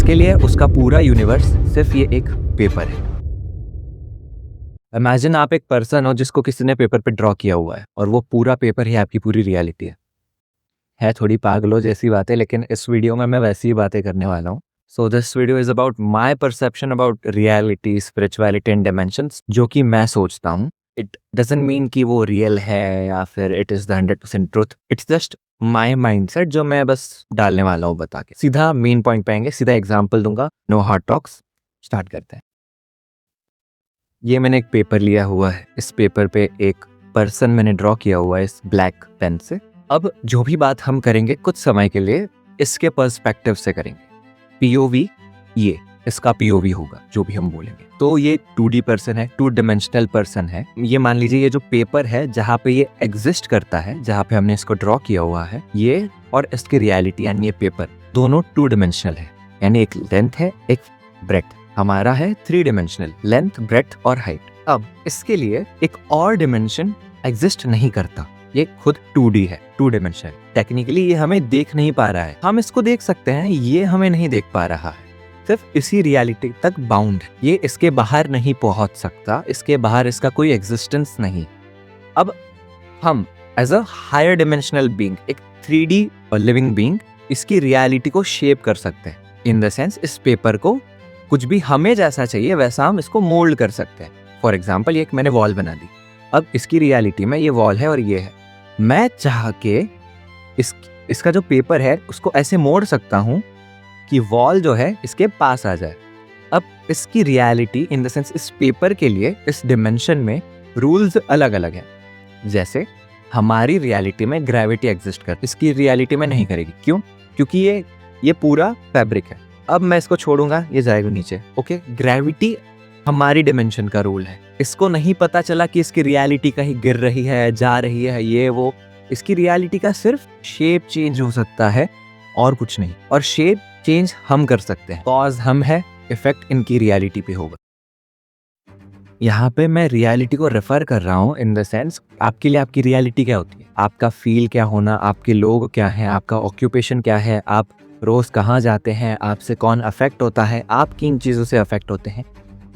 इसके लिए उसका पूरा यूनिवर्स सिर्फ ये एक पेपर है। इमेजिन आप एक पर्सन हो जिसको किसी ने पेपर पे ड्रॉ किया हुआ है और वो पूरा पेपर ही आपकी पूरी रियलिटी है थोड़ी पागलों जैसी बातें, लेकिन इस वीडियो में मैं वैसी ही बातें करने वाला हूँ। So this video is about my perception about reality, spirituality and dimensions, जो कि मैं सोचता हूँ। इट डजंट मीन कि वो रियल है या फिर it is the 100% truth. It's just my mindset जो मैं बस डालने वाला हूँ बता के। सीधा मेन पॉइंट पे आएंगे, सीधा एग्जाम्पल दूंगा, नो हॉट टॉक्स। स्टार्ट करते हैं। ये मैंने एक पेपर लिया हुआ है, इस पेपर पे एक पर्सन मैंने ड्रॉ किया हुआ है इस ब्लैक पेन से। अब जो भी बात हम करेंगे कुछ समय के लिए इसके पर्सपेक्टिव से करेंगे। पीओवी, ये इसका पीओवी होगा जो भी हम बोलेंगे। तो ये 2D पर्सन है, 2 डायमेंशनल पर्सन है। ये मान लीजिए ये जो पेपर है जहाँ पे ये एग्जिस्ट करता है, जहाँ पे हमने इसको ड्रॉ किया हुआ है, ये और इसकी रियलिटी यानी ये पेपर दोनों 2 डायमेंशनल है। यानी एक लेंथ है, एक ब्रेथ। हमारा है 3 डायमेंशनल, लेंथ, ब्रेथ और हाइट। अब इसके लिए एक और डिमेंशन एग्जिस्ट नहीं करता, ये खुद 2D है, 2 डायमेंशनल। टेक्निकली ये हमें देख नहीं पा रहा है, हम इसको देख सकते हैं, ये हमें नहीं देख पा रहा है, सिर्फ इसी रियलिटी तक बाउंड है। ये इसके बाहर नहीं पहुंच सकता, इसके बाहर इसका कोई एग्जिस्टेंस नहीं। अब हम as a higher dimensional being, एक 3D और लिविंग बीइंग, इसकी रियलिटी को शेप कर सकते हैं। इन द सेंस इस पेपर को कुछ भी हमें जैसा चाहिए वैसा हम इसको मोल्ड कर सकते हैं। फॉर एग्जाम्पल, ये एक मैंने वॉल बना दी। अब इसकी रियलिटी में ये वॉल है और ये है। मैं चाह के इसका जो पेपर है उसको ऐसे मोड़ सकता हूँ कि वॉल जो है इसके पास आ जाए। अब इसकी रियलिटी इन द सेंस इस पेपर के लिए इस डिमेंशन में रूल्स अलग अलग हैं। जैसे हमारी रियलिटी में ग्रेविटी एग्जिस्ट करती है, इसकी रियलिटी में नहीं करेगी। क्यों? क्योंकि ये पूरा फैब्रिक है। अब मैं इसको छोड़ूंगा, ये जाएगा नीचे। ओके, ग्रेविटी हमारी डिमेंशन का रूल है। इसको नहीं पता चला कि इसकी रियलिटी कहीं गिर रही है, जा रही है, ये वो। इसकी रियलिटी का सिर्फ शेप चेंज हो सकता है और कुछ नहीं। और शेप चेंज हम कर सकते हैं, कॉज हम है, इफेक्ट इनकी रियलिटी पे होगा। यहाँ पे मैं रियलिटी को रेफर कर रहा हूँ इन द सेंस, आपके लिए आपकी रियलिटी क्या होती है, आपका फील क्या होना, आपके लोग क्या है, आपका ऑक्यूपेशन क्या है, आप रोज कहाँ जाते हैं, आपसे कौन अफेक्ट होता है, आप किन चीज़ों से अफेक्ट होते हैं,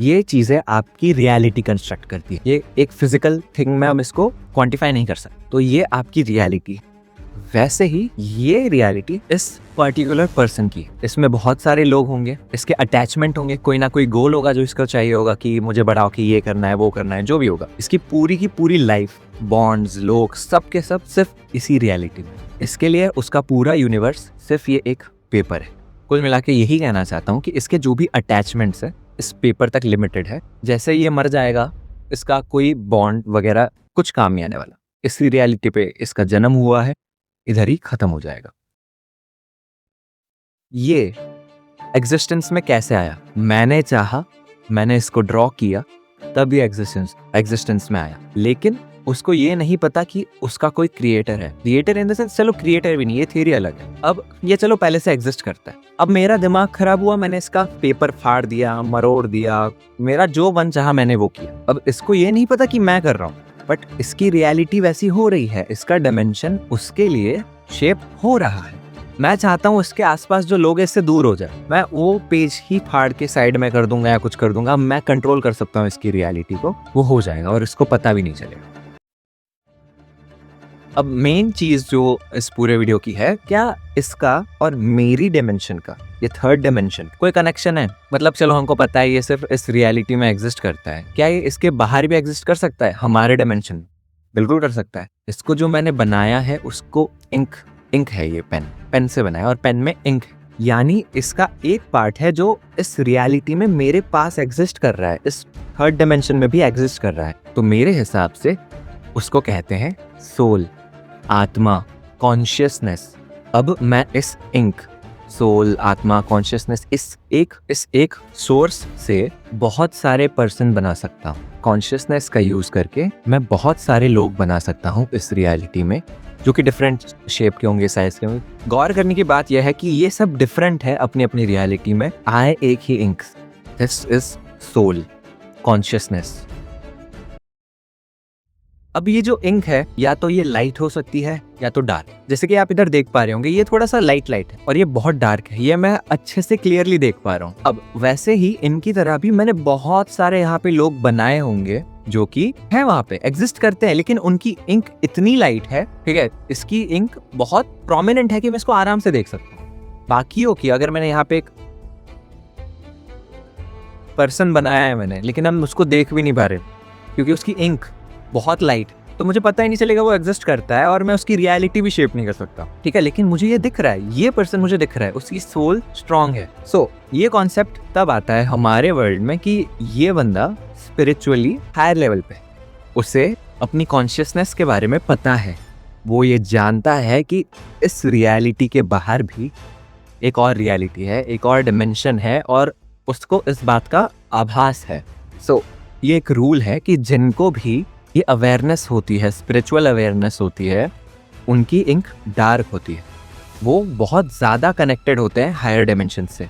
ये चीज़ें आपकी रियलिटी कंस्ट्रक्ट करती है। ये एक फिजिकल थिंग में हम इसको क्वांटिफाई नहीं कर सकते, तो ये आपकी रियलिटी। वैसे ही ये रियलिटी इस पर्टिकुलर पर्सन की, इसमें बहुत सारे लोग होंगे, इसके अटैचमेंट होंगे, कोई ना कोई गोल होगा जो इसको चाहिए होगा कि मुझे बड़ा होके ये करना है, वो करना है, जो भी होगा। इसकी पूरी की पूरी लाइफ, बॉन्ड्स, लोग, सब के सब सिर्फ इसी रियलिटी में। इसके लिए उसका पूरा यूनिवर्स सिर्फ ये एक पेपर है। कुल मिला के यही कहना चाहता हूँ कि इसके जो भी अटैचमेंट्स है इस पेपर तक लिमिटेड है। जैसे ये मर जाएगा, इसका कोई बॉन्ड वगैरह कुछ काम नहीं आने वाला। इसी रियलिटी पे इसका जन्म हुआ है, इधर ही खत्म हो जाएगा। ये एग्जिस्टेंस में कैसे आया? मैंने चाहा, मैंने इसको ड्रॉ किया, तब ये एग्जिस्टेंस में आया। लेकिन उसको ये नहीं पता कि उसका कोई क्रिएटर है। क्रिएटर इन द सेंस, चलो क्रिएटर भी नहीं, ये थियरी अलग है। अब ये चलो पहले से एग्जिस्ट करता है। अब मेरा दिमाग खराब हुआ, मैंने इसका पेपर फाड़ दिया, मरोड़ दिया, मेरा जो मन चाहा मैंने वो किया। अब इसको ये नहीं पता कि मैं कर रहा हूँ, बट इसकी रियलिटी वैसी हो रही है, इसका डायमेंशन उसके लिए शेप हो रहा है। मैं चाहता हूँ इसके आसपास जो लोग हैं इससे दूर हो जाए, मैं वो पेज ही फाड़ के साइड में कर दूंगा या कुछ कर दूंगा। मैं कंट्रोल कर सकता हूँ इसकी रियलिटी को, वो हो जाएगा और इसको पता भी नहीं चलेगा। अब मेन चीज जो इस पूरे वीडियो की है, क्या इसका और मेरी डायमेंशन का, ये 3rd डायमेंशन, कोई कनेक्शन है? मतलब चलो हमको पता है ये सिर्फ इस रियलिटी में एग्जिस्ट करता है, क्या ये इसके बाहर भी एग्जिस्ट कर सकता है? हमारे डायमेंशन बिल्कुल कर सकता है। इसको जो मैंने बनाया है उसको इंक है, ये पेन से बनाया और पेन में इंक है। यानी इसका एक पार्ट है जो इस रियलिटी में मेरे पास एग्जिस्ट कर रहा है, इस 3rd डायमेंशन में भी एग्जिस्ट कर रहा है। तो मेरे हिसाब से उसको कहते हैं सोल, आत्मा, कॉन्शियसनेस। अब मैं इस इंक, सोल, आत्मा, कॉन्शियसनेस, इस एक सोर्स से बहुत सारे पर्सन बना सकता हूँ। कॉन्शियसनेस का यूज करके मैं बहुत सारे लोग बना सकता हूँ इस रियलिटी में, जो कि डिफरेंट शेप के होंगे, साइज के होंगे। गौर करने की बात यह है कि ये सब डिफरेंट है अपनी अपनी रियलिटी में, आए एक ही ink. This is soul, consciousness. अब ये जो इंक है या तो ये लाइट हो सकती है या तो डार्क। जैसे कि आप इधर देख पा रहे होंगे ये थोड़ा सा लाइट है और ये बहुत डार्क है, ये मैं अच्छे से क्लियरली देख पा रहा हूँ। अब वैसे ही इनकी तरह भी मैंने बहुत सारे यहाँ पे लोग बनाए होंगे जो कि है वहां पे एग्जिस्ट करते हैं, लेकिन उनकी इंक इतनी लाइट है, ठीक है, इसकी इंक बहुत प्रोमिनेंट है कि मैं इसको आराम से देख सकता हूँ। बाकियों की अगर मैंने यहाँ पे एक पर्सन बनाया है मैंने, लेकिन हम उसको देख भी नहीं पा रहे क्योंकि उसकी इंक बहुत लाइट, तो मुझे पता ही नहीं चलेगा वो एग्जिस्ट करता है और मैं उसकी रियलिटी भी शेप नहीं कर सकता, ठीक है। लेकिन मुझे ये दिख रहा है, ये पर्सन मुझे दिख रहा है, उसकी सोल स्ट्रांग है। सो ये कॉन्सेप्ट तब आता है हमारे वर्ल्ड में कि ये बंदा स्पिरिचुअली हायर लेवल पे, उसे अपनी कॉन्शियसनेस के बारे में पता है, वो ये जानता है कि इस रियलिटी के बाहर भी एक और रियलिटी है, एक और डिमेंशन है और उसको इस बात का आभास है। सो ये एक रूल है कि जिनको भी ये अवेयरनेस होती है, स्पिरिचुअल अवेयरनेस होती है, उनकी इंक डार्क होती है, वो बहुत ज़्यादा कनेक्टेड होते हैं हायर डिमेंशन से।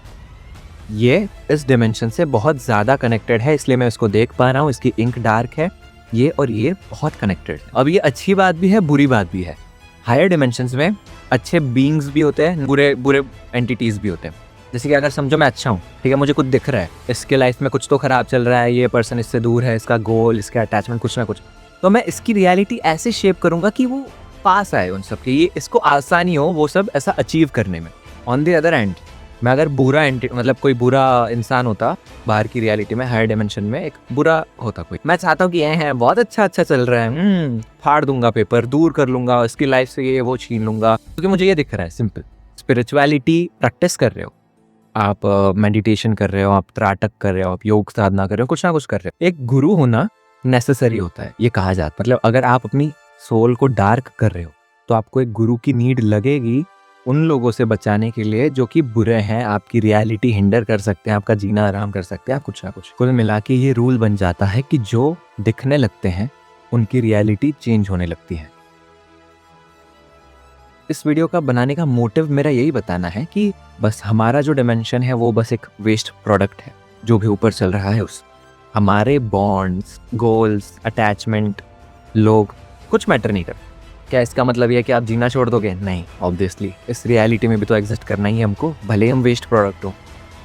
ये इस डिमेंशन से बहुत ज़्यादा कनेक्टेड है, इसलिए मैं इसको देख पा रहा हूँ, इसकी इंक डार्क है, ये और ये बहुत कनेक्टेड है। अब ये अच्छी बात भी है, बुरी बात भी है। हायर डिमेंशंस में अच्छे बीइंग्स भी होते हैं, बुरे बुरे एंटिटीज़ भी होते हैं। जैसे कि अगर समझो मैं अच्छा हूँ, ठीक है, मुझे कुछ दिख रहा है, इसके लाइफ में कुछ तो खराब चल रहा है, ये पर्सन इससे दूर है, इसका गोल, इसका अटैचमेंट कुछ ना कुछ, तो मैं इसकी रियलिटी ऐसे शेप करूँगा कि वो पास आए उन सब के, ये इसको आसानी हो वो सब ऐसा अचीव करने में। ऑन द अदर एंड मैं अगर बुरा मतलब कोई बुरा इंसान होता बाहर की रियलिटी में, हायर डिमेंशन में एक बुरा होता कोई, मैं चाहता हूँ कि ये है बहुत अच्छा चल रहा है, फाड़ दूंगा पेपर, दूर कर लूंगा, इसकी लाइफ से ये वो छीन लूंगा, क्योंकि मुझे ये दिख रहा है। सिंपल स्पिरिचुअलिटी प्रैक्टिस कर रहे हो आप, मेडिटेशन कर रहे हो आप, त्राटक कर रहे हो आप, योग साधना कर रहे हो, कुछ ना कुछ कर रहे हो, एक गुरु होना नेसेसरी होता है, ये कहा जाता है। मतलब अगर आप अपनी सोल को डार्क कर रहे हो तो आपको एक गुरु की नीड लगेगी उन लोगों से बचाने के लिए जो कि बुरे हैं, आपकी रियलिटी हिंडर कर सकते हैं, आपका जीना आराम कर सकते हैं, आप कुछ ना कुछ। कुल मिला के ये रूल बन जाता है कि जो दिखने लगते हैं उनकी रियलिटी चेंज होने लगती है। इस वीडियो का बनाने का मोटिव मेरा यही बताना है कि बस हमारा जो डिमेंशन है वो बस एक वेस्ट प्रोडक्ट है, जो भी ऊपर चल रहा है उस हमारे बॉन्ड्स, गोल्स, अटैचमेंट, लोग कुछ मैटर नहीं करते। क्या इसका मतलब ये है कि आप जीना छोड़ दोगे? नहीं, ऑब्वियसली इस रियलिटी में भी तो एग्जिस्ट करना ही है हमको, भले हम वेस्ट प्रोडक्ट हो।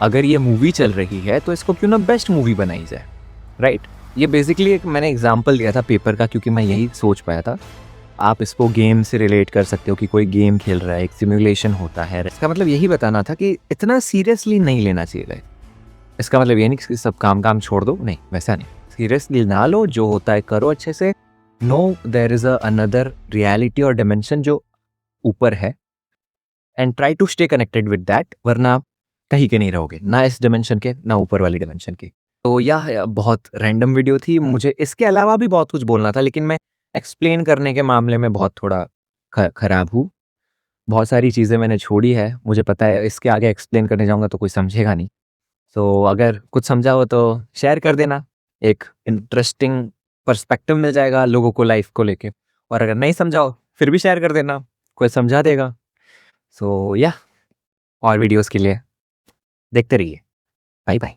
अगर ये मूवी चल रही है तो इसको क्यों ना बेस्ट मूवी बनाई जाए, राइट। ये बेसिकली एक मैंने एग्जाम्पल दिया था पेपर का, क्योंकि मैं यही सोच पाया था। आप इसको गेम से रिलेट कर सकते हो कि कोई गेम खेल रहा है, एक सिमुलेशन होता है, इसका मतलब यही बताना था कि इतना सीरियसली नहीं लेना चाहिए। इसका मतलब ये नहीं कि सब काम छोड़ दो, नहीं, वैसा नहीं, सीरियसली ना लो, जो होता है करो अच्छे से। No there is another reality और डिमेंशन जो ऊपर है, and try to stay connected with that, वरना कहीं के नहीं रहोगे, ना इस डिमेंशन के ना ऊपर वाली डिमेंशन के। तो यह बहुत रैंडम वीडियो थी, मुझे इसके अलावा भी बहुत कुछ बोलना था, लेकिन मैं एक्सप्लेन करने के मामले में बहुत थोड़ा खराब हूँ। बहुत सारी चीज़ें मैंने छोड़ी है, मुझे पता है, इसके आगे एक्सप्लेन करने जाऊँगा तो कोई समझेगा नहीं। तो अगर कुछ समझा हो तो शेयर कर देना, एक इंटरेस्टिंग पर्सपेक्टिव मिल जाएगा लोगों को लाइफ को लेके, और अगर नहीं समझा हो फिर भी शेयर कर देना, कोई समझा देगा। सो या और वीडियोस के लिए देखते रहिए। Bye bye.